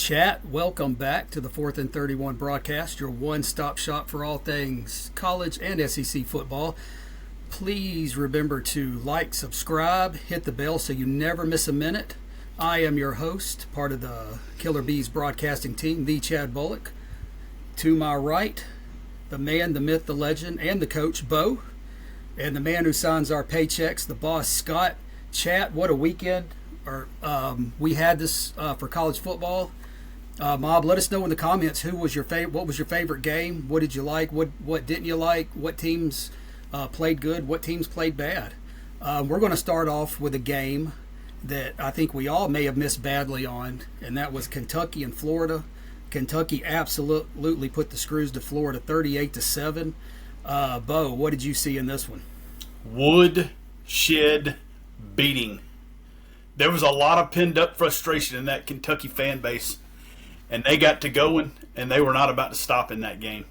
chat. Welcome back to the 4th and 31 broadcast, your one-stop shop for all things college and SEC football. Please remember to like, subscribe, hit the bell so you never miss a minute. I am your host, part of the Killer Bees broadcasting team, the Chad Bullock. To my right, the man, the myth, the legend, and the coach, Bo. And the man who signs our paychecks, the boss, Scott. Chat, what a weekend we had this for college football. Mob, let us know in the comments what was your favorite game? What did you like? What didn't you like? What teams played good? What teams played bad? We're going to start off with a game that I think we all may have missed badly on, and that was Kentucky and Florida. Kentucky absolutely put the screws to Florida, 38-7. Bo, what did you see in this one? Woodshed beating. There was a lot of pinned-up frustration in that Kentucky fan base, and they got to going, and they were not about to stop in that game.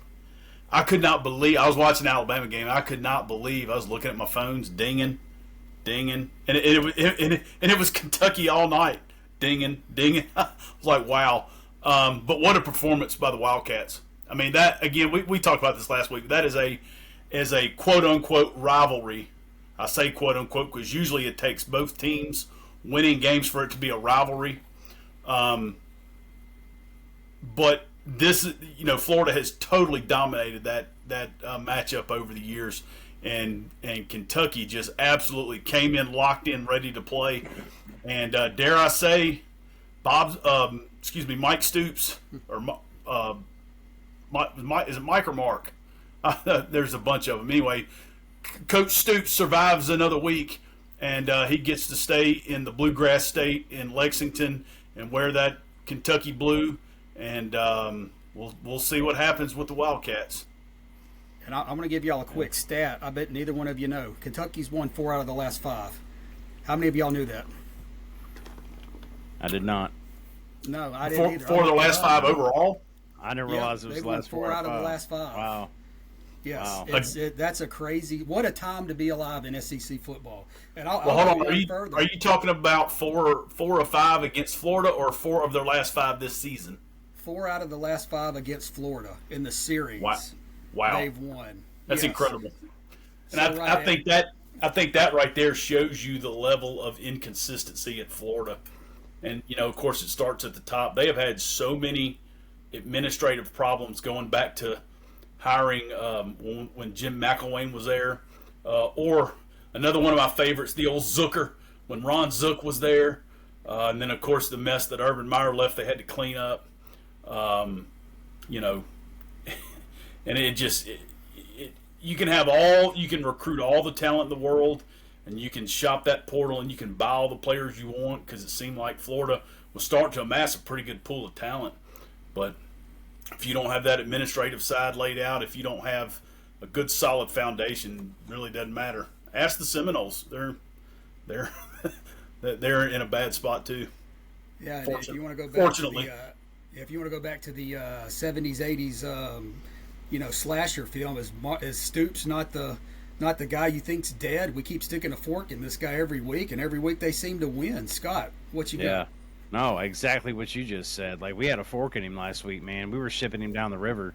I could not believe – I was watching the Alabama game. I could not believe – I was looking at my phones, dinging, and it was Kentucky all night, dinging. I was like, wow. But what a performance by the Wildcats. I mean, that, again, we talked about this last week. That is a quote-unquote rivalry. I say quote-unquote because usually it takes both teams winning games for it to be a rivalry. But this, Florida has totally dominated that matchup over the years. And Kentucky just absolutely came in, locked in, ready to play. And dare I say, Mike Stoops, or is it Mike or Mark? There's a bunch of them. Anyway, Coach Stoops survives another week, and he gets to stay in the Bluegrass State in Lexington and wear that Kentucky blue, and we'll see what happens with the Wildcats. And I'm going to give y'all a quick stat. I bet neither one of you know. Kentucky's won 4 out of the last 5. How many of y'all knew that? I did not. No, I didn't either. 4 of the last 5 overall? I didn't realize it was the last 4 out of the last 5. Wow. Yes, wow. That's a crazy. What a time to be alive in SEC football. And I'll hold on. further. Are you talking about 4 of 5 against Florida, or 4 of their last 5 this season? 4 out of the last 5 against Florida in the series. Wow. They've won. That's incredible. And So I think that right there shows you the level of inconsistency at Florida. And of course, it starts at the top. They have had so many administrative problems going back to hiring when Jim McElwain was there, or another one of my favorites, the old Zucker, when Ron Zook was there, and then of course the mess that Urban Meyer left, they had to clean up. And you can recruit all the talent in the world, and you can shop that portal, and you can buy all the players you want, because it seemed like Florida was starting to amass a pretty good pool of talent. But if you don't have that administrative side laid out, if you don't have a good solid foundation, it really doesn't matter. Ask the Seminoles; they're they're in a bad spot too. Yeah, if you want to go back fortunately, if you want to go back to the 70s, 80s, slasher film, is Stoops not the guy you think's dead? We keep sticking a fork in this guy every week, and every week they seem to win. Scott, what you got? Yeah. No, exactly what you just said. Like, we had a fork in him last week, man. We were shipping him down the river,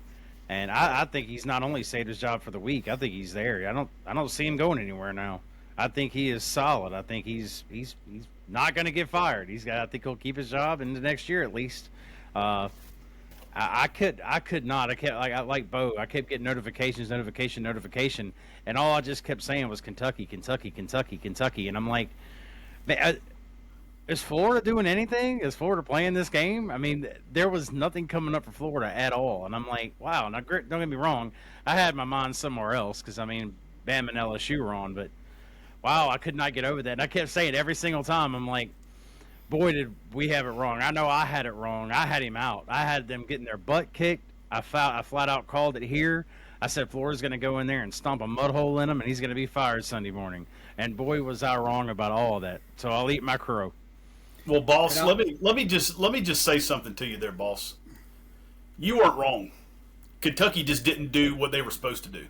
and I think he's not only saved his job for the week. I think he's there. I don't see him going anywhere now. I think he is solid. I think he's not going to get fired. I think he'll keep his job in the next year at least. I could not. I kept like Bo. I kept getting notification, and all I just kept saying was Kentucky, and I'm like, man. Is Florida doing anything? Is Florida playing this game? I mean, there was nothing coming up for Florida at all. And I'm like, wow. Now, don't get me wrong. I had my mind somewhere else because, Bama and LSU were on. But, wow, I could not get over that. And I kept saying every single time, I'm like, boy, did we have it wrong. I know I had it wrong. I had him out. I had them getting their butt kicked. I flat out called it here. I said Florida's going to go in there and stomp a mud hole in him, and he's going to be fired Sunday morning. And, boy, was I wrong about all of that. So I'll eat my crow. Well, boss, let me just say something to you there, boss. You weren't wrong. Kentucky just didn't do what they were supposed to do.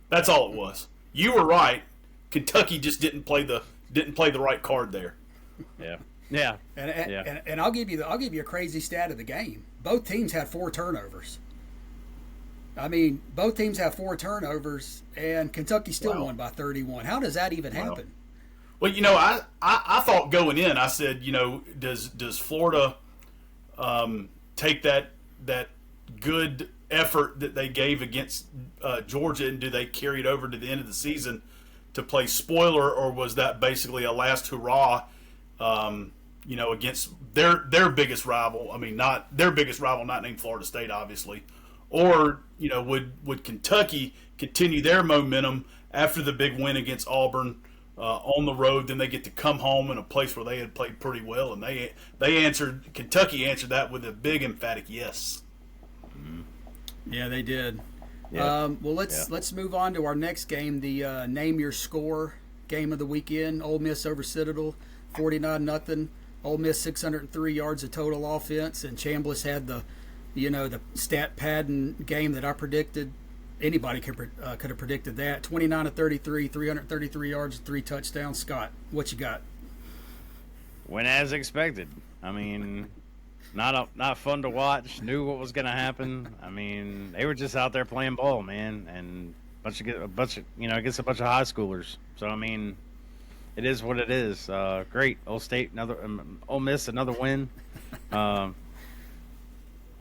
That's all it was. You were right. Kentucky just didn't play the right card there. Yeah. Yeah. And I'll give you a crazy stat of the game. Both teams had 4 turnovers. I mean, both teams have 4 turnovers, and Kentucky still won by 31. How does that even happen? Well, I thought going in, I said, does Florida take that good effort that they gave against Georgia, and do they carry it over to the end of the season to play spoiler, or was that basically a last hurrah, against their biggest rival? I mean, not their biggest rival, not named Florida State, obviously. Or, would Kentucky continue their momentum after the big win against Auburn on the road? Then they get to come home in a place where they had played pretty well, and Kentucky answered that with a big emphatic yes. Yeah, they did. Yeah. Let's move on to our next game, the name your score game of the weekend. Ole Miss over Citadel, 49-0. Ole Miss 603 yards of total offense, and Chambliss had the stat padding game that I predicted. Anybody could have predicted that. 29-33, 333 yards, 3 touchdowns. Scott, what you got? Went as expected. I mean, not fun to watch. Knew what was going to happen. I mean, they were just out there playing ball, man, and against a bunch of high schoolers. So I mean, it is what it is. Great, Ole Miss, another win.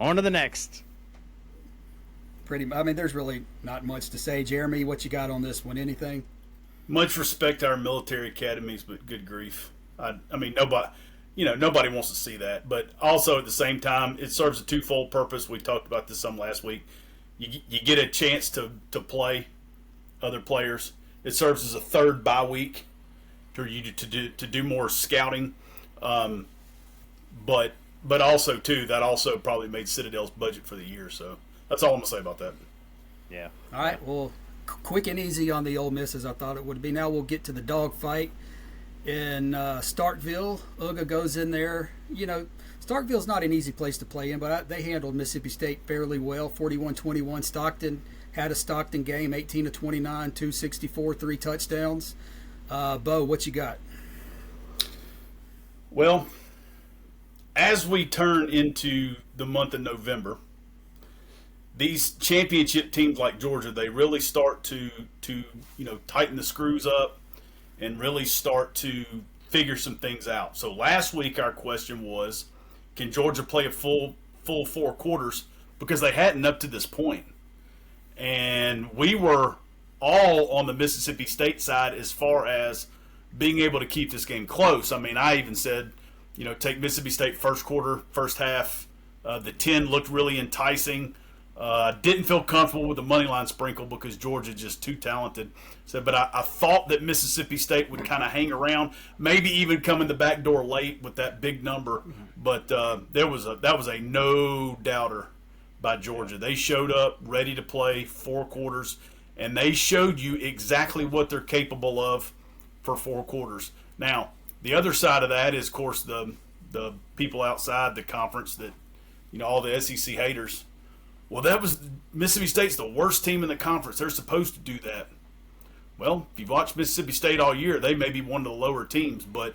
On to the next. There's really not much to say. Jeremy, what you got on this one? Anything? Much respect to our military academies, but good grief. Nobody wants to see that. But also at the same time, it serves a twofold purpose. We talked about this some last week. You get a chance to play other players. It serves as a third bye week for you to do more scouting. But also too, that also probably made Citadel's budget for the year. So that's all I'm gonna say about that. Yeah. All right. Well, quick and easy on the Ole Miss as I thought it would be. Now we'll get to the dog fight in Starkville. Uga goes in there. Starkville's not an easy place to play in, but they handled Mississippi State fairly well. 41-21. Stockton had a Stockton game, 18-29, 264, 3 touchdowns. Bo, what you got? Well, as we turn into the month of November, these championship teams like Georgia, they really start to tighten the screws up and really start to figure some things out. So last week our question was, can Georgia play a full 4 quarters? Because they hadn't up to this point. And we were all on the Mississippi State side as far as being able to keep this game close. I mean, I even said, take Mississippi State first quarter, first half. The 10 looked really enticing. Didn't feel comfortable with the money line sprinkle because Georgia just too talented. So, but I thought that Mississippi State would kind of hang around, maybe even come in the back door late with that big number. But that was a no doubter by Georgia. They showed up ready to play 4 quarters, and they showed you exactly what they're capable of for 4 quarters. Now, the other side of that is, of course, the people outside the conference that, all the SEC haters. Well, that was Mississippi State's the worst team in the conference. They're supposed to do that. Well, if you've watched Mississippi State all year, they may be one of the lower teams, but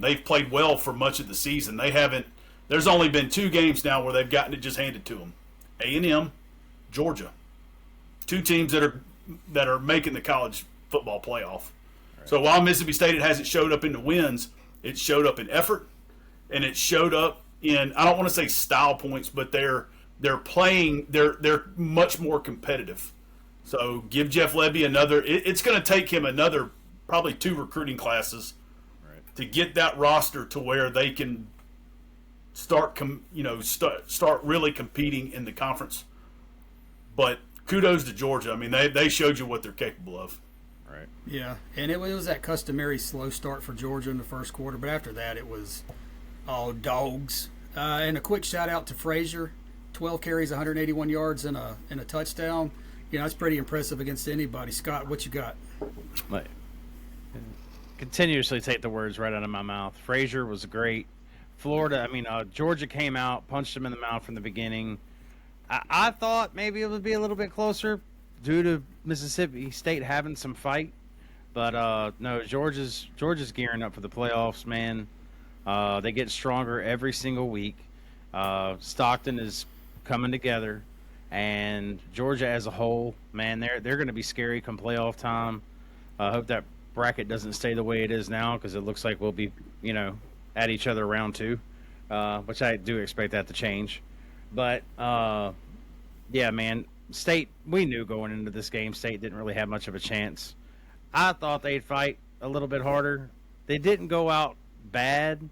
they've played well for much of the season. There's only been 2 games now where they've gotten it just handed to them. A&M, Georgia. 2 teams that are making the college football playoff. Right. So while Mississippi State hasn't showed up in the wins, it showed up in effort, and it showed up in, I don't want to say style points, but they're playing, they're much more competitive. So give Jeff Lebby another, it's going to take him another probably 2 recruiting classes to get that roster to where they can start really competing in the conference. But kudos to Georgia. I mean, they showed you what they're capable of. Right. Yeah, and it was that customary slow start for Georgia in the first quarter, but after that it was all dogs. And a quick shout out to Frazier, 12 carries, 181 yards, and a touchdown. That's pretty impressive against anybody. Scott, what you got? Continuously take the words right out of my mouth. Frazier was great. Georgia came out, punched him in the mouth from the beginning. I thought maybe it would be a little bit closer due to Mississippi State having some fight. But no, Georgia's gearing up for the playoffs, man. They get stronger every single week. Stockton is coming together, and Georgia as a whole, man, they're going to be scary come playoff time. I hope that bracket doesn't stay the way it is now because it looks like we'll be, at each other round two, which I do expect that to change. But yeah, man, State. We knew going into this game, State didn't really have much of a chance. I thought they'd fight a little bit harder. They didn't go out bad,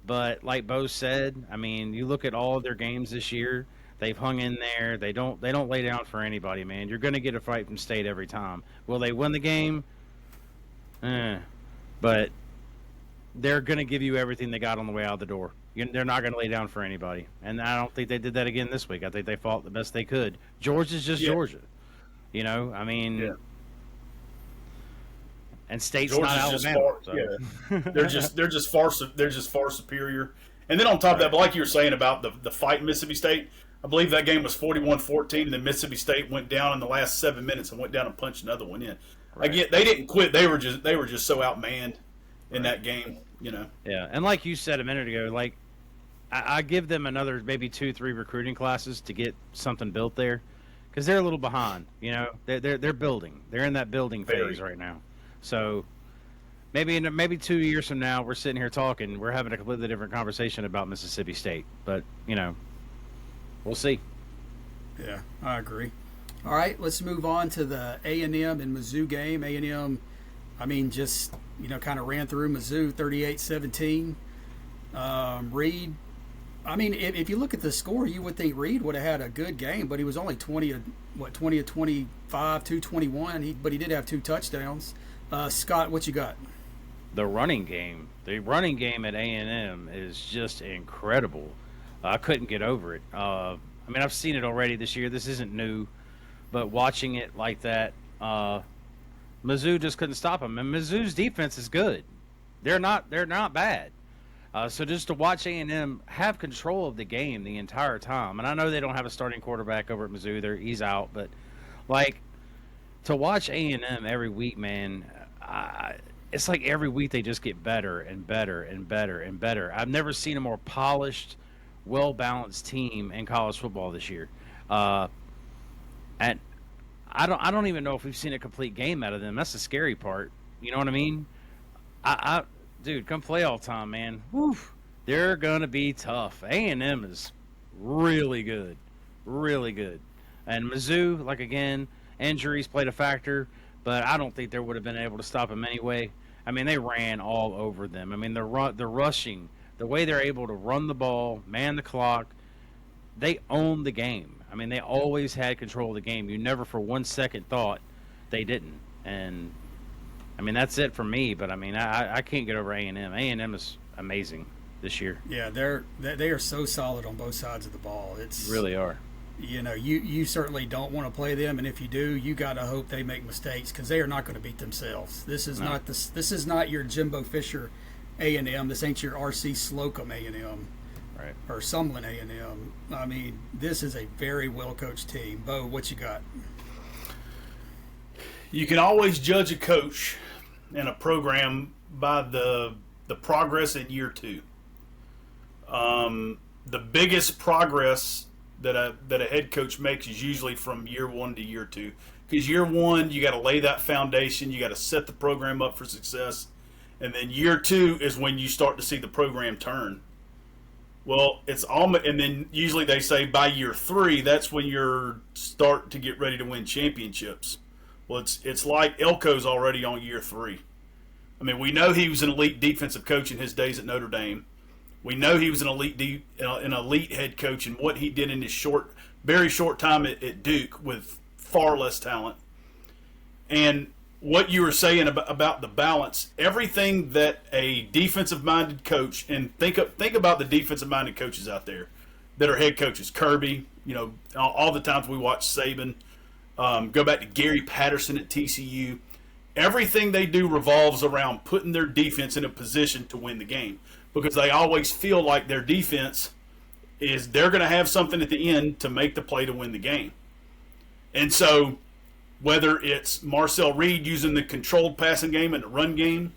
but like Bo said, I mean, you look at all of their games this year. They've hung in there. They don't lay down for anybody, man. You're going to get a fight from State every time. Will they win the game? But they're going to give you everything they got on the way out the door. They're not going to lay down for anybody. And I don't think they did that again this week. I think they fought the best they could. Georgia's just Georgia. I mean, and State's Georgia's not Alabama. They're just far superior. And then on top of that, but like you were saying about the fight in Mississippi State, I believe that game was 41-14, and then Mississippi State went down in the last 7 minutes and went down and punched another one in. Right. Again, they didn't quit. They were just so outmanned in that game. Yeah, and like you said a minute ago, like I give them another maybe 2-3 recruiting classes to get something built there, because they're a little behind. They're building. They're in that building phase right now. So maybe 2 years from now, we're sitting here talking. We're having a completely different conversation about Mississippi State. But we'll see. Yeah, I agree. All right, let's move on to the A&M and Mizzou game. A&M, I mean, just kind of ran through Mizzou 38-17. Reed, I mean, if you look at the score, you would think Reed would have had a good game, but he was only 20 of 25, 221. But he did have 2 touchdowns. Scott, what you got? The running game at A&M is just incredible. I couldn't get over it. I mean, I've seen it already this year. This isn't new, but watching it like that, Mizzou just couldn't stop them. And Mizzou's defense is good. They're not bad. So just to watch A&M have control of the game the entire time, and I know they don't have a starting quarterback over at Mizzou. He's out, but like to watch A&M every week, man, it's like every week they just get better and better and better and better. I've never seen a more polished, well-balanced team in college football this year. And I don't even know if we've seen a complete game out of them. That's the scary part. You know what I mean? Dude, come playoff time, man. Whew, they're gonna be tough. A&M is really good, really good. And Mizzou, like again, injuries played a factor, but I don't think they would have been able to stop them anyway. I mean, they ran all over them. I mean, the rushing, the way they're able to run the ball, man the clock, they own the game. I mean, they always had control of the game. You never for 1 second thought they didn't. And I mean, that's it for me. But I mean, I can't get over A&M. A&M is amazing this year. Yeah, they are so solid on both sides of the ball. It's really are. You certainly don't want to play them, and if you do, you got to hope they make mistakes because they are not going to beat themselves. This is not your Jimbo Fisher A&M. This ain't your R.C. Slocum A&M. Right. Or Sumlin A&M. I mean, this is a very well-coached team. Bo, what you got? You can always judge a coach and a program by the progress in year 2. The biggest progress that a head coach makes is usually from year 1 to year 2. Because year 1, you got to lay that foundation. You got to set the program up for success. And then year 2 is when you start to see the program turn. Well, and then usually they say by year 3, that's when you're start to get ready to win championships. Well, it's like Elko's already on year 3. I mean, we know he was an elite defensive coach in his days at Notre Dame. We know he was an elite head coach in what he did in his very short time at Duke with far less talent. And what you were saying about the balance, everything that a defensive-minded coach, and think about the defensive-minded coaches out there that are head coaches. Kirby, all the times we watch Saban. Go back to Gary Patterson at TCU. Everything they do revolves around putting their defense in a position to win the game because they always feel like their defense they're going to have something at the end to make the play to win the game. And so whether it's Marcel Reed using the controlled passing game and the run game,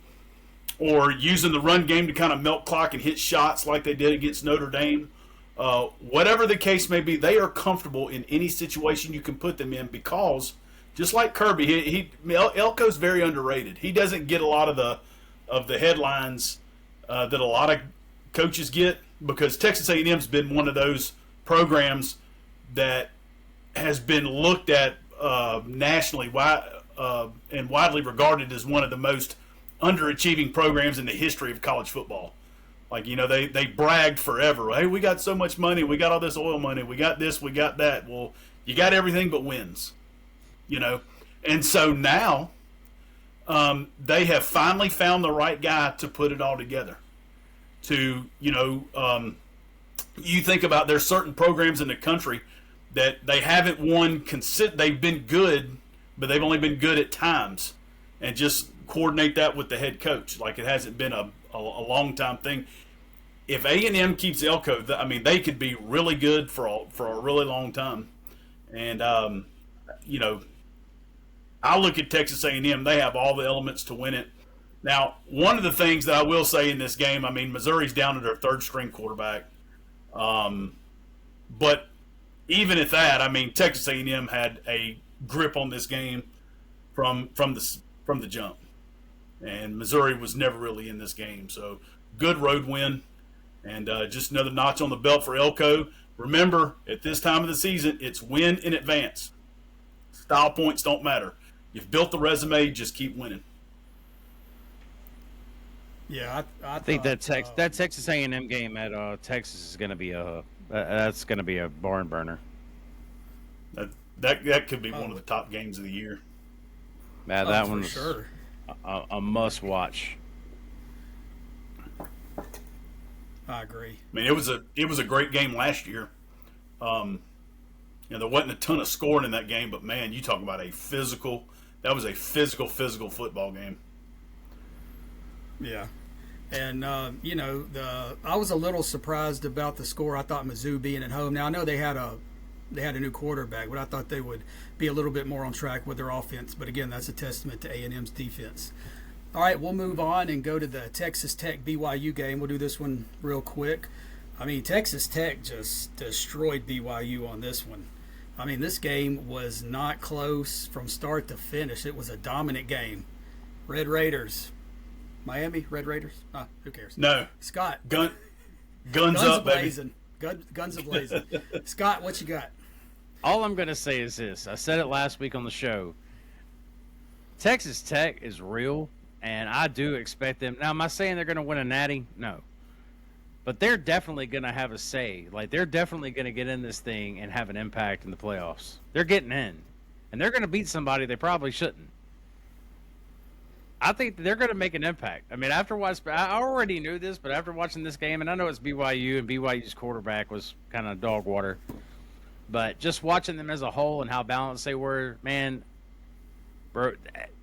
or using the run game to kind of milk clock and hit shots like they did against Notre Dame. Whatever the case may be, they are comfortable in any situation you can put them in because, just like Kirby, Elko's very underrated. He doesn't get a lot of the headlines that a lot of coaches get because Texas A&M's been one of those programs that has been looked at nationally and widely regarded as one of the most underachieving programs in the history of college football. Like, they bragged forever. Hey, we got so much money. We got all this oil money. We got this. We got that. Well, you got everything but wins, And so now they have finally found the right guy to put it all together. You think about there's certain programs in the country that they haven't won. They've been good, but they've only been good at times. And just coordinate that with the head coach. Like, it hasn't been a long time thing. If A&M keeps Elko, they could be really good for a really long time. And I look at Texas A&M; they have all the elements to win it. Now, one of the things that I will say in this game, Missouri's down to their third string quarterback, but even at that, Texas A&M had a grip on this game from the jump. And Missouri was never really in this game. So, good road win. And just another notch on the belt for Elko. Remember, at this time of the season, it's win in advance. Style points don't matter. You've built the resume, just keep winning. Yeah, I think that Texas A&M game at Texas is going to be that's going to be a barn burner. That could be one of the top games of the year. Yeah, that one's sure. A must watch. I agree. It was a great game last year. There wasn't a ton of scoring in that game, but man, you talk about that was a physical football game. Yeah. And I was a little surprised about the score. I thought Mizzou being at home. Now I know they had a new quarterback, but I thought they would be a little bit more on track with their offense. But again, that's a testament to A&M's defense. All right, we'll move on and go to the Texas Tech BYU game. We'll do this one real quick. Texas Tech just destroyed BYU on this one. This game was not close from start to finish. It was a dominant game. Red Raiders. Miami, Red Raiders? Who cares? No. Scott. Guns up, blazing. Guns a-blazing. Scott, what you got? All I'm going to say is this. I said it last week on the show. Texas Tech is real, and I do expect them. Now, am I saying they're going to win a natty? No. But they're definitely going to have a say. Like, they're definitely going to get in this thing and have an impact in the playoffs. They're getting in. And they're going to beat somebody they probably shouldn't. I think they're going to make an impact. I already knew this, but after watching this game, and I know it's BYU, and BYU's quarterback was kind of dog water, but just watching them as a whole and how balanced they were, man, bro,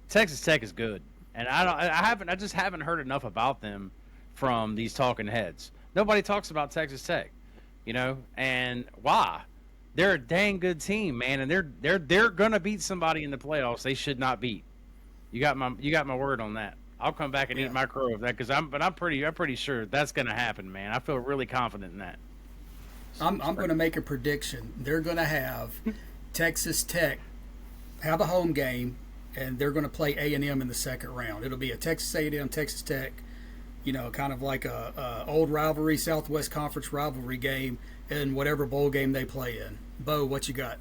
Texas Tech is good, and I just haven't heard enough about them from these talking heads. Nobody talks about Texas Tech, and why? They're a dang good team, man, and they're going to beat somebody in the playoffs they should not beat. You got my word on that. I'll come back and eat my crow of that because I'm pretty sure that's going to happen, man. I feel really confident in that. I'm going to make a prediction. They're going to have Texas Tech have a home game, and they're going to play A&M in the second round. It'll be a Texas A&M, Texas Tech, kind of like a old rivalry, Southwest Conference rivalry game in whatever bowl game they play in. Bo, what you got?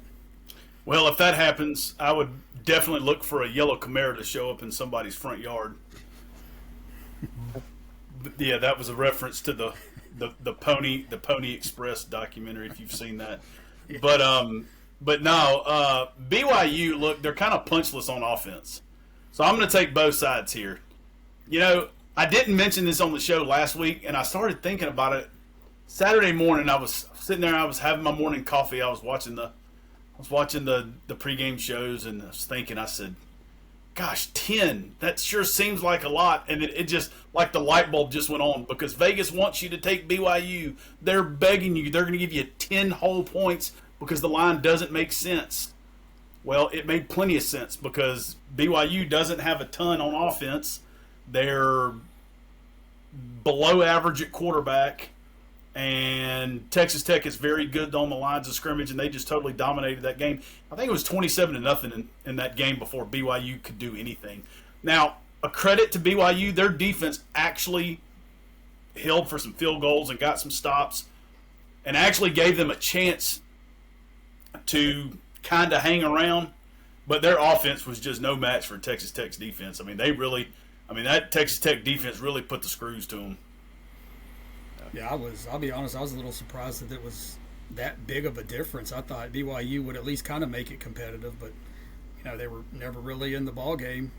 Well, if that happens, I would definitely look for a yellow Camaro to show up in somebody's front yard. Yeah, that was a reference to the Pony Express documentary, if you've seen that. Yeah. But no, BYU, look, they're kind of punchless on offense. So I'm going to take both sides here. I didn't mention this on the show last week, and I started thinking about it Saturday morning. I was sitting there, I was having my morning coffee, I was watching the pregame shows, and I was thinking, I said, gosh, 10, that sure seems like a lot. And it just, like the light bulb just went on, because Vegas wants you to take BYU. They're begging you. They're going to give you 10 whole points because the line doesn't make sense. Well, it made plenty of sense because BYU doesn't have a ton on offense. They're below average at quarterback, and Texas Tech is very good on the lines of scrimmage, and they just totally dominated that game. I think it was 27-0 in that game before BYU could do anything. Now, a credit to BYU, their defense actually held for some field goals and got some stops, and actually gave them a chance to kind of hang around. But their offense was just no match for Texas Tech's defense. I mean, that Texas Tech defense really put the screws to them. Yeah, I'll be honest, I was a little surprised that it was that big of a difference. I thought BYU would at least kind of make it competitive, but they were never really in the ball game.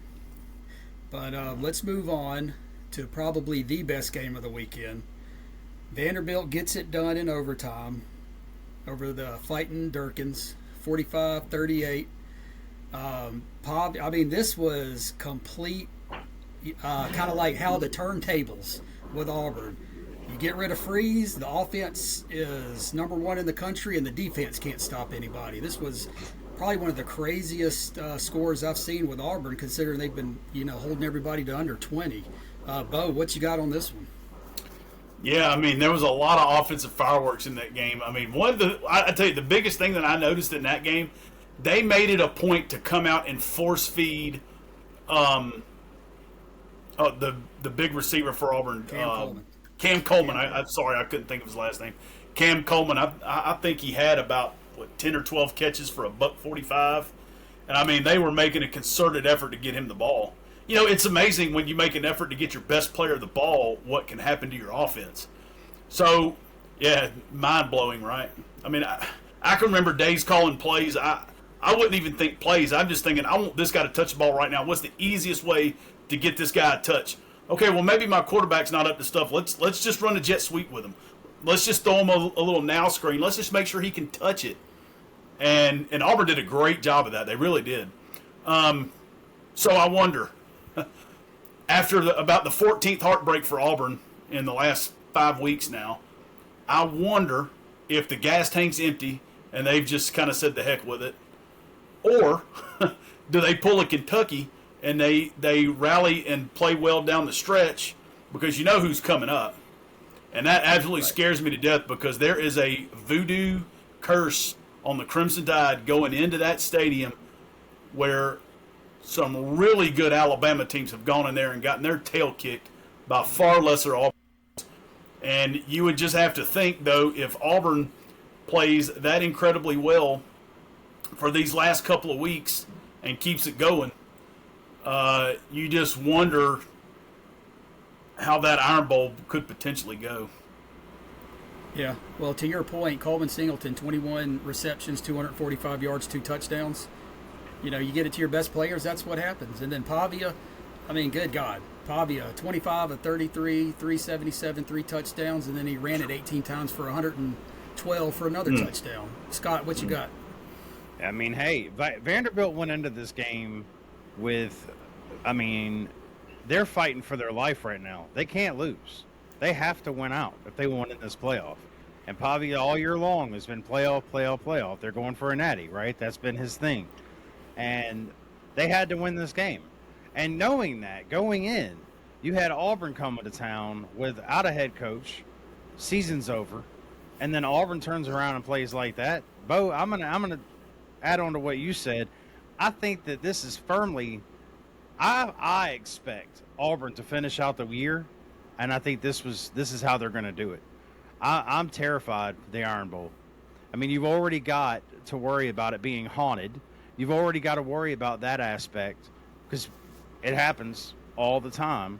But let's move on to probably the best game of the weekend. Vanderbilt gets it done in overtime over the Fighting Durkins, 45-38. This was complete, kind of like how the turntables with Auburn. You get rid of Freeze, the offense is number one in the country, and the defense can't stop anybody. This was probably one of the craziest scores I've seen with Auburn, considering they've been, holding everybody to under 20. Bo, what you got on this one? Yeah, there was a lot of offensive fireworks in that game. I tell you, the biggest thing that I noticed in that game, they made it a point to come out and force feed the big receiver for Auburn, Cam Coleman. I'm sorry, I couldn't think of his last name. Cam Coleman. I think he had about 10 or 12 catches for $145, and they were making a concerted effort to get him the ball. It's amazing when you make an effort to get your best player the ball, what can happen to your offense. So, yeah, mind blowing, right? I can remember days calling plays. I wouldn't even think plays. I'm just thinking, I want this guy to touch the ball right now. What's the easiest way to get this guy a touch? Okay, well, maybe my quarterback's not up to stuff. Let's just run a jet sweep with him. Let's just throw him a little now screen. Let's just make sure he can touch it. And Auburn did a great job of that. They really did. So I wonder, after about the 14th heartbreak for Auburn in the last 5 weeks now, I wonder if the gas tank's empty and they've just kind of said the heck with it, or do they pull a Kentucky and they rally and play well down the stretch, because you know who's coming up. And that absolutely scares me to death, because there is a voodoo curse on the Crimson Tide going into that stadium where some really good Alabama teams have gone in there and gotten their tail kicked by far lesser Auburn. And you would just have to think, though, if Auburn plays that incredibly well for these last couple of weeks and keeps it going, you just wonder how that Iron Bowl could potentially go. Yeah, well, to your point, Coleman Singleton, 21 receptions, 245 yards, 2 touchdowns. You get it to your best players, that's what happens. And then Pavia, good God. Pavia, 25 of 33, 377, 3 touchdowns, and then he ran it 18 times for 112 for another touchdown. Scott, what you got? Hey, Vanderbilt went into this game with, they're fighting for their life right now. They can't lose. They have to win out if they want in this playoff. And Pavia all year long has been playoff. They're going for a natty, right? That's been his thing. And they had to win this game. And knowing that, going in, you had Auburn coming to town without a head coach, season's over, and then Auburn turns around and plays like that. Bo, I'm gonna add on to what you said. I think that this is firmly, I expect Auburn to finish out the year, and I think this is how they're going to do it. I'm terrified of the Iron Bowl. You've already got to worry about it being haunted. You've already got to worry about that aspect, because it happens all the time.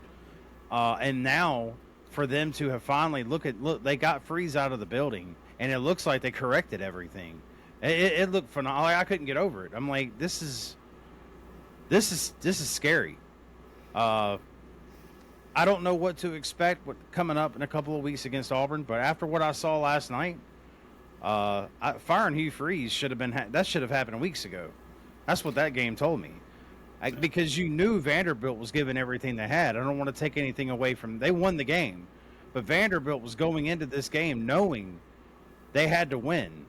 And now for them to have finally look, they got Freeze out of the building, and it looks like they corrected everything. It looked phenomenal. I couldn't get over it. I'm like, this is scary. I don't know what to expect coming up in a couple of weeks against Auburn, but after what I saw last night, firing Hugh Freeze should have happened weeks ago. That's what that game told me. Because you knew Vanderbilt was giving everything they had. I don't want to take anything away from them. They won the game, but Vanderbilt was going into this game knowing they had to win.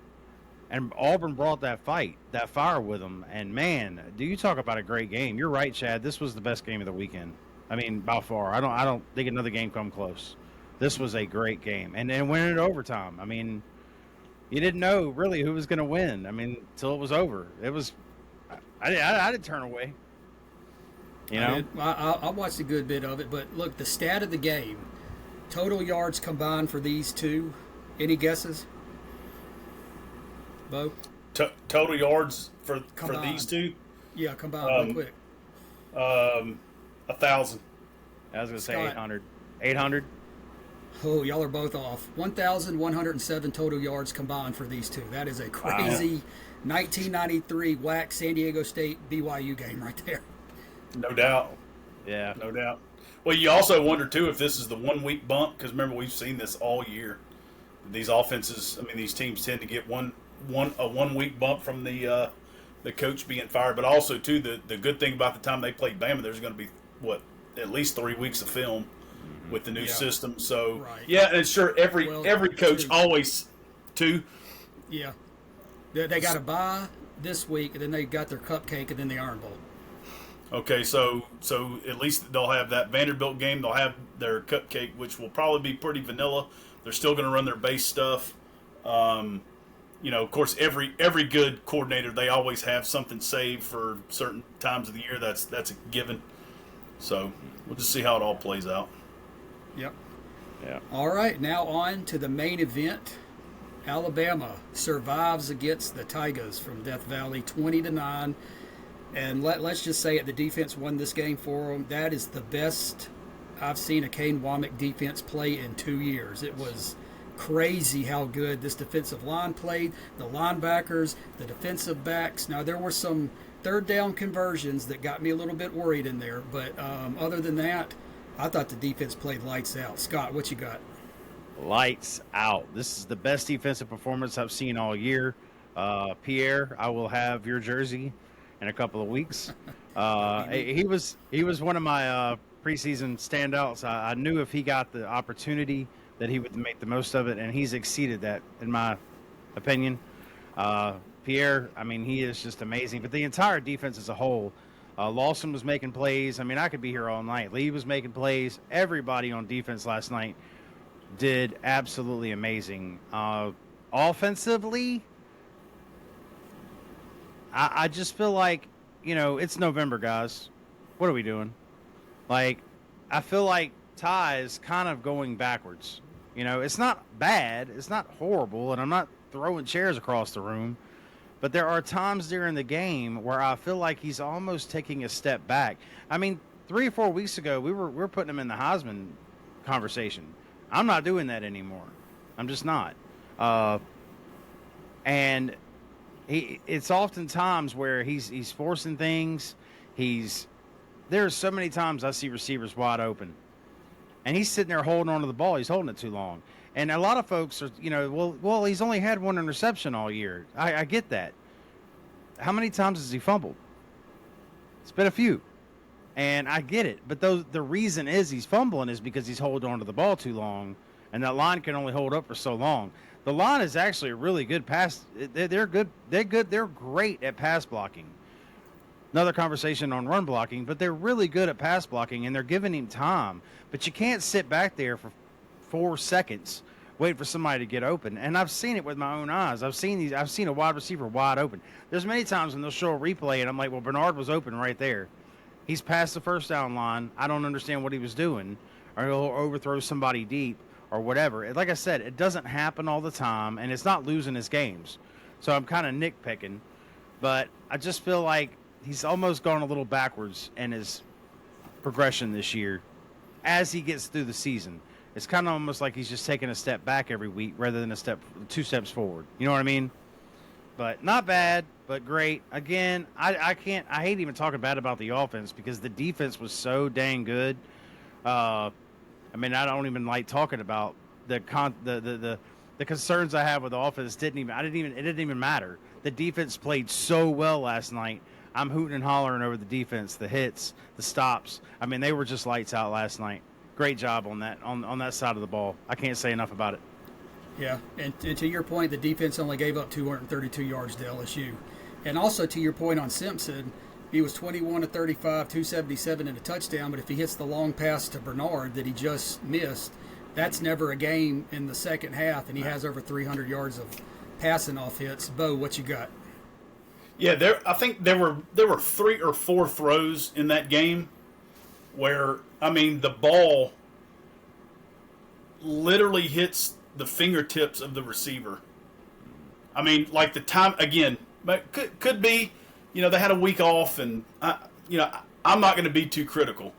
And Auburn brought that fire with them. And, man, do you talk about a great game. You're right, Chad. This was the best game of the weekend. I mean, by far. I don't think another game come close. This was a great game, and then went into overtime. I mean, you didn't know really who was going to win. I mean, till it was over. It was. I didn't turn away. You know, I watched a good bit of it, but look, the stat of the game, total yards combined for these two. Any guesses, Bo? Total yards for these two? Yeah, combined, real quick. 1,000. I was going to say Scott. 800. 800. Oh, y'all are both off. 1,107 total yards combined for these two. That is a crazy 1993 whack San Diego State BYU game right there. No doubt. Yeah. No doubt. Well, you also wonder, too, if this is the 1 week bump, because remember, we've seen this all year. These offenses, I mean, these teams tend to get a 1 week bump from the coach being fired, but also, too, the good thing about the time they played Bama, there's going to be, at least 3 weeks of film with the new system. So, right. Yeah, and sure, every coach always, too. Yeah. They got a bye this week, and then they got their cupcake, and then the Iron Bowl. Okay, so at least they'll have that Vanderbilt game. They'll have their cupcake, which will probably be pretty vanilla. They're still going to run their base stuff. Of course, every good coordinator, they always have something saved for certain times of the year. That's a given. So we'll just see how it all plays out. Yep. Yeah. All right, now on to the main event. Alabama survives against the Tigers from Death Valley, 20-9. And let's just say it, the defense won this game for them. That is the best I've seen a Kane Womack defense play in 2 years. It was crazy how good this defensive line played, the linebackers, the defensive backs. Now, there were some third down conversions that got me a little bit worried in there. But other than that, I thought the defense played lights out. Scott, what you got? Lights out. This is the best defensive performance I've seen all year. Pierre, I will have your jersey in a couple of weeks. He was one of my preseason standouts. I knew if he got the opportunity that he would make the most of it, and he's exceeded that, in my opinion. Pierre, I mean, he is just amazing. But the entire defense as a whole, Lawson was making plays. I mean, I could be here all night. Lee was making plays. Everybody on defense last night did absolutely amazing. Offensively, I just feel like, it's November, guys. What are we doing? Like, I feel like Ty is kind of going backwards. It's not bad. It's not horrible, and I'm not throwing chairs across the room. But there are times during the game where I feel like he's almost taking a step back. I mean, 3 or 4 weeks ago, we were putting him in the Heisman conversation. I'm not doing that anymore. I'm just not. And it's oftentimes where he's forcing things. There's so many times I see receivers wide open, and he's sitting there holding on to the ball. He's holding it too long. And a lot of folks are, well, he's only had 1 interception all year. I get that. How many times has he fumbled? It's been a few. And I get it. But the reason is he's fumbling is because he's holding on to the ball too long, and that line can only hold up for so long. The line is actually a really good pass. They're good. They're great at pass blocking. Another conversation on run blocking, but they're really good at pass blocking, and they're giving him time. But you can't sit back there for 4 seconds waiting for somebody to get open. And I've seen it with my own eyes. I've seen a wide receiver wide open. There's many times when they'll show a replay, and I'm like, well, Bernard was open right there. He's past the first down line. I don't understand what he was doing. Or he'll overthrow somebody deep or whatever. Like I said, it doesn't happen all the time, and it's not losing his games. So I'm kind of nitpicking. But I just feel like he's almost gone a little backwards in his progression this year as he gets through the season. It's kind of almost like he's just taking a step back every week rather than 2 steps forward. You know what I mean? But not bad, but great. Again, I hate even talking bad about the offense because the defense was so dang good. I don't even like talking about the concerns I have with the offense. It didn't even matter. The defense played so well last night. I'm hooting and hollering over the defense, the hits, the stops. I mean, they were just lights out last night. Great job on that side of the ball. I can't say enough about it. Yeah, and to your point, the defense only gave up 232 yards to LSU. And also to your point on Simpson, He was 21 to 35, 277 and a touchdown. But if he hits the long pass to Bernard that he just missed, that's never a game in the second half. And he has over 300 yards of passing off hits. Bo, what you got? Yeah, I think there were 3 or 4 throws in that game where, I mean, the ball literally hits the fingertips of the receiver. I mean, like the time, again, but could be, you know, they had a week off, and, I'm not going to be too critical.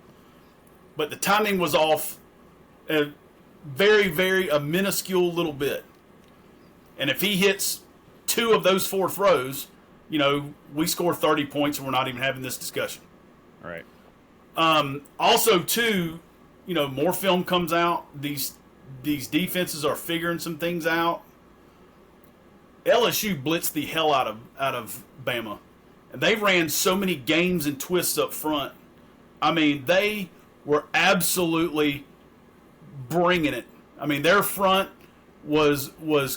But the timing was off a a minuscule little bit. And if he hits 2 of those 4 throws, you know, we score 30 points and we're not even having this discussion. All right. Also, too, you know, more film comes out. These defenses are figuring some things out. LSU blitzed the hell out of Bama, and they ran so many games and twists up front. I mean, they were absolutely bringing it. I mean, their front was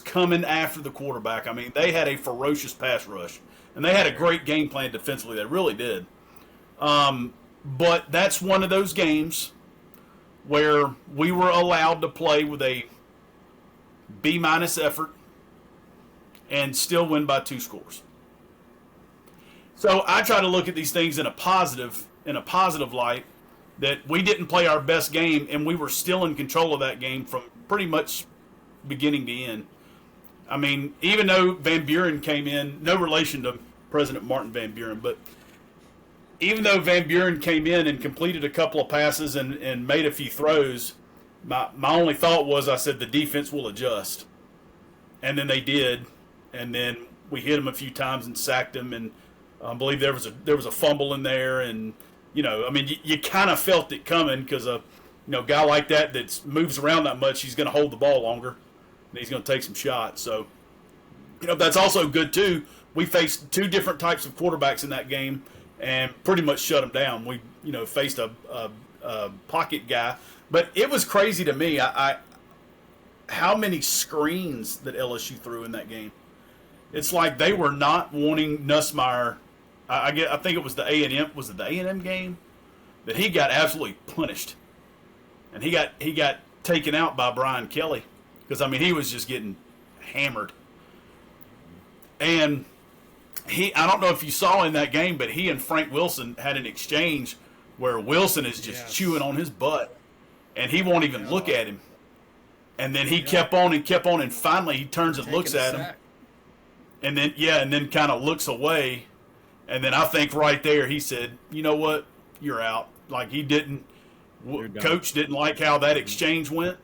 coming after the quarterback. I mean, they had a ferocious pass rush, and they had a great game plan defensively. They really did. But that's one of those games where we were allowed to play with a B- effort and still win by 2 scores. So I try to look at these things in a positive light, that we didn't play our best game and we were still in control of that game from pretty much beginning to end. I mean, even though Van Buren came in, no relation to President Martin Van Buren, but even though Van Buren came in and completed a couple of passes and made a few throws, my only thought was, I said, the defense will adjust. And then they did. And then we hit him a few times and sacked him. And I believe there was a fumble in there. And, you know, I mean, you kind of felt it coming because a guy like that moves around that much, he's going to hold the ball longer. And he's going to take some shots. So, you know, that's also good, too. We faced 2 different types of quarterbacks in that game and pretty much shut them down. We, you know, faced a pocket guy. But it was crazy to me how many screens that LSU threw in that game. It's like they were not wanting Nussmeier. I think it was the A&M. Was it the A&M game that he got absolutely punished, and he got taken out by Brian Kelly because, I mean, he was just getting hammered. And I don't know if you saw in that game, but he and Frank Wilson had an exchange where Wilson is just chewing on his butt, and he won't even look at him. And then he kept on, and finally he turns and looks at him. And then kind of looks away. And then I think right there he said, you know what, you're out. Like he didn't, Coach didn't like how that exchange went,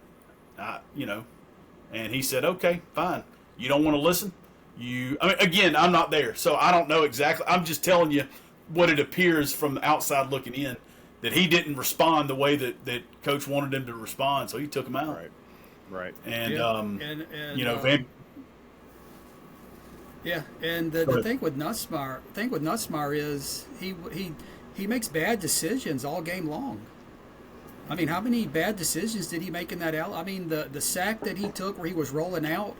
you know. And he said, okay, fine. You don't want to listen? I mean, again, I'm not there, so I don't know exactly. I'm just telling you what it appears from the outside looking in, that he didn't respond the way that Coach wanted him to respond, so he took him out. Right. And, and you know, yeah, and the thing with Nussmeier is he makes bad decisions all game long. I mean, how many bad decisions did he make in that out? I mean, the sack that he took where he was rolling out,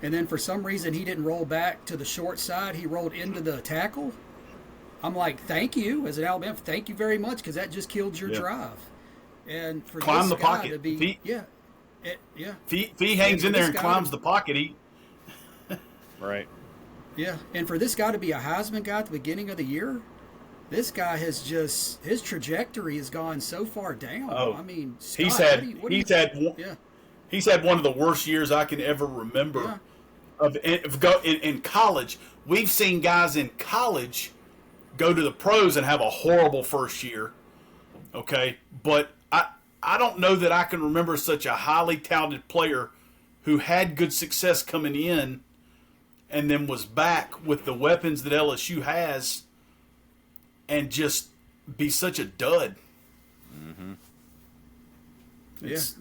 and then for some reason he didn't roll back to the short side. He rolled into the tackle. I'm like, thank you, as an Alabama, thank you very much, because that just killed your drive. And for climb this the guy pocket. to be, If he hangs in there and climbs the pocket, right. Yeah, and for this guy to be a Heisman guy at the beginning of the year, this guy has just, his trajectory has gone so far down. Oh, I mean, Scott, he's had one of the worst years I can ever remember. In college, we've seen guys in college go to the pros and have a horrible first year. Okay, but I don't know that I can remember such a highly talented player who had good success coming in and then was back with the weapons that LSU has and just be such a dud. Mm-hmm. It's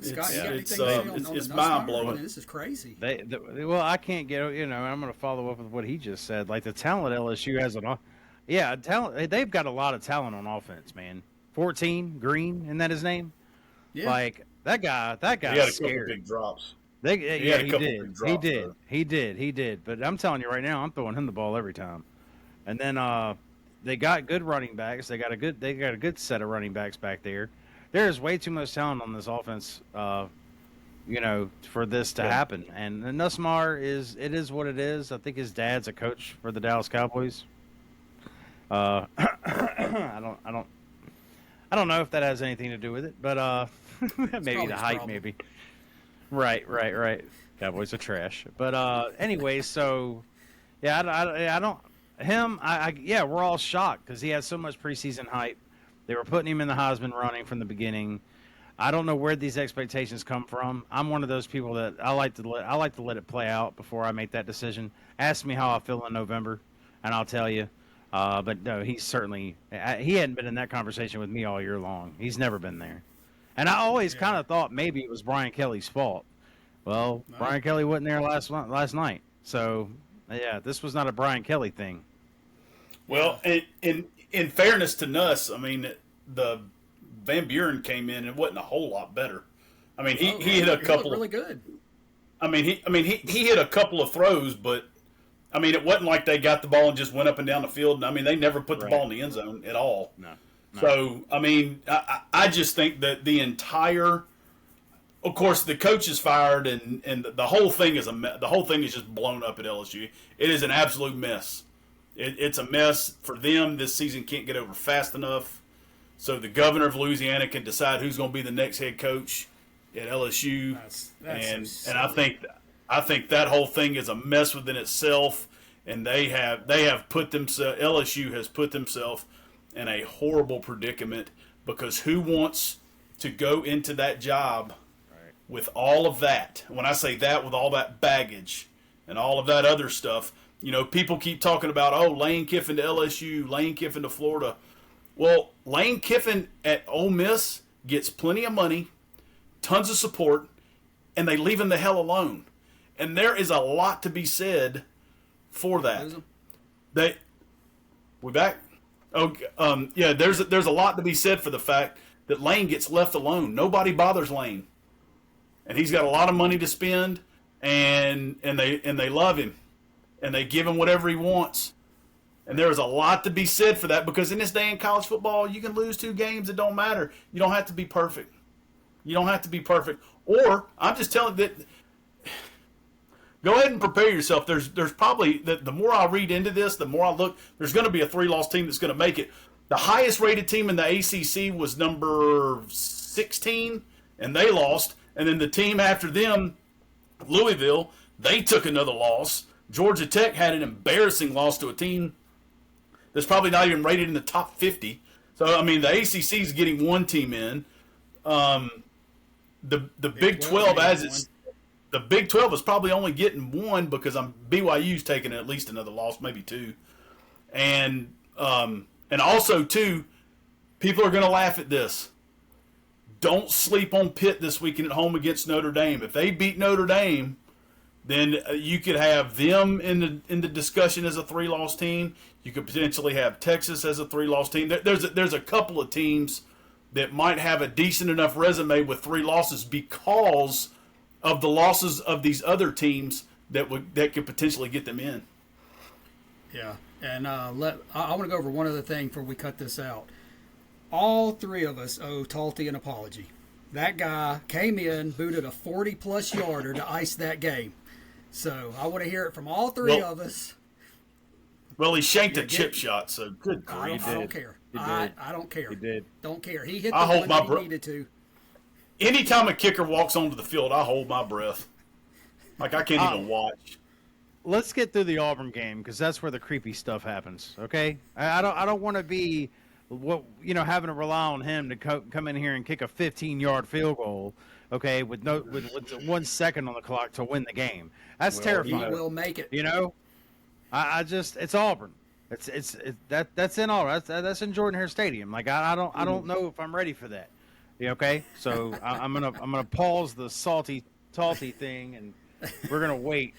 mind blowing. This is crazy. Well, I can't get. I'm going to follow up with what he just said. Like the talent LSU has talent. They've got a lot of talent on offense, man. 14 Green, isn't that his name? Yeah. Like that guy. He had a scared. couple big drops. He did. But I'm telling you right now, I'm throwing him the ball every time. And then they got good running backs. They got a good set of running backs back there. There is way too much talent on this offense, for this to happen. And Nussmeier is what it is. I think his dad's a coach for the Dallas Cowboys. I don't know if that has anything to do with it, but maybe the hype, maybe. Right. Cowboys are trash, but anyway, so yeah, I don't. Him, yeah, we're all shocked because he had so much preseason hype. They were putting him in the Heisman running from the beginning. I don't know where these expectations come from. I'm one of those people that I like to let it play out before I make that decision. Ask me how I feel in November, and I'll tell you. But no, he hadn't been in that conversation with me all year long. He's never been there. And I always kind of thought maybe it was Brian Kelly's fault. Well, no. Brian Kelly wasn't there last night. So, yeah, this was not a Brian Kelly thing. Well, in fairness to Nuss, I mean, the Van Buren came in and wasn't a whole lot better. I mean, he hit a couple really good. I mean, he hit a couple of throws, but I mean, it wasn't like they got the ball and just went up and down the field. And I mean, they never put the ball in the end zone at all. No. So, I mean, I just think that the entire, of course, the coach is fired, and the whole thing is the whole thing is just blown up at LSU. It is an absolute mess. It's a mess for them. This season can't get over fast enough. So the governor of Louisiana can decide who's going to be the next head coach at LSU. That's and I think that whole thing is a mess within itself. And they have put themselves, LSU has put themselves in a horrible predicament, because who wants to go into that job with all of that? When I say that, with all that baggage and all of that other stuff, people keep talking about, Lane Kiffin to LSU, Lane Kiffin to Florida. Well, Lane Kiffin at Ole Miss gets plenty of money, tons of support, and they leave him the hell alone. And there is a lot to be said for that. We back? Yeah. There's a lot to be said for the fact that Lane gets left alone. Nobody bothers Lane, and he's got a lot of money to spend, and they love him, and they give him whatever he wants. And there is a lot to be said for that, because in this day in college football, you can lose 2 games. It don't matter. You don't have to be perfect. Or I'm just telling that. Go ahead and prepare yourself. There's probably, the more I read into this, the more I look, there's going to be a 3-loss team that's going to make it. The highest rated team in the ACC was number 16, and they lost. And then the team after them, Louisville, they took another loss. Georgia Tech had an embarrassing loss to a team that's probably not even rated in the top 50. So, I mean, the ACC is getting 1 team in. The Big 12 the Big 12 is probably only getting 1, because BYU's taking at least another loss, maybe 2. And also, too, people are going to laugh at this. Don't sleep on Pitt this weekend at home against Notre Dame. If they beat Notre Dame, then you could have them in the discussion as a 3-loss team. You could potentially have Texas as a 3-loss team. There's a couple of teams that might have a decent enough resume with 3 losses because of the losses of these other teams that could potentially get them in. Yeah, and I want to go over one other thing before we cut this out. All 3 of us owe Talty an apology. That guy came in, booted a 40-plus yarder to ice that game. So I want to hear it from all 3 of us. Well, he shanked a chip shot, so good grief. I don't care. I don't care. He did. Don't care. He hit the one that he needed to. Anytime a kicker walks onto the field, I hold my breath. Like, I can't even watch. Let's get through the Auburn game, because that's where the creepy stuff happens. Okay, I don't want to be having to rely on him to come in here and kick a 15-yard field goal. Okay, with 1 second on the clock to win the game. That's terrifying. He will make it. I just, it's Auburn. That's in Auburn. That's in Jordan Hare Stadium. Like, I don't know if I'm ready for that. Okay, so I'm gonna pause the salty thing, and we're gonna wait.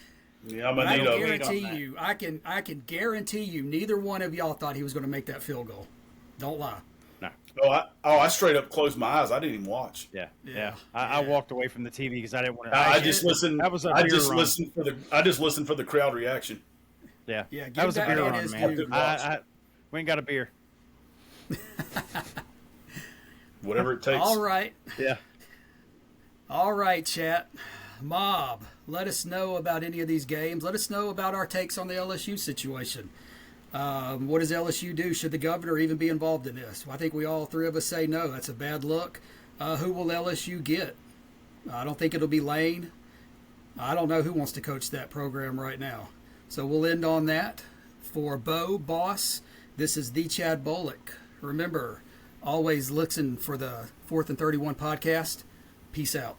Yeah, I'm gonna guarantee you. I can guarantee you. Neither one of y'all thought he was going to make that field goal. Don't lie. No. I straight up closed my eyes. I didn't even watch. Yeah. I walked away from the TV because I didn't want to. I just listened. I just listened for the crowd reaction. Yeah. Yeah. That was a beer run, man. We ain't got a beer. Whatever it takes. All right. Yeah. All right, chat. Mob, let us know about any of these games. Let us know about our takes on the LSU situation. What does LSU do? Should the governor even be involved in this? I think we all three of us say no. That's a bad look. Who will LSU get? I don't think it'll be Lane. I don't know who wants to coach that program right now. So we'll end on that. For Bo, Boss, this is the Chad Bullock. Remember, always listen for the 4th and 31 podcast. Peace out.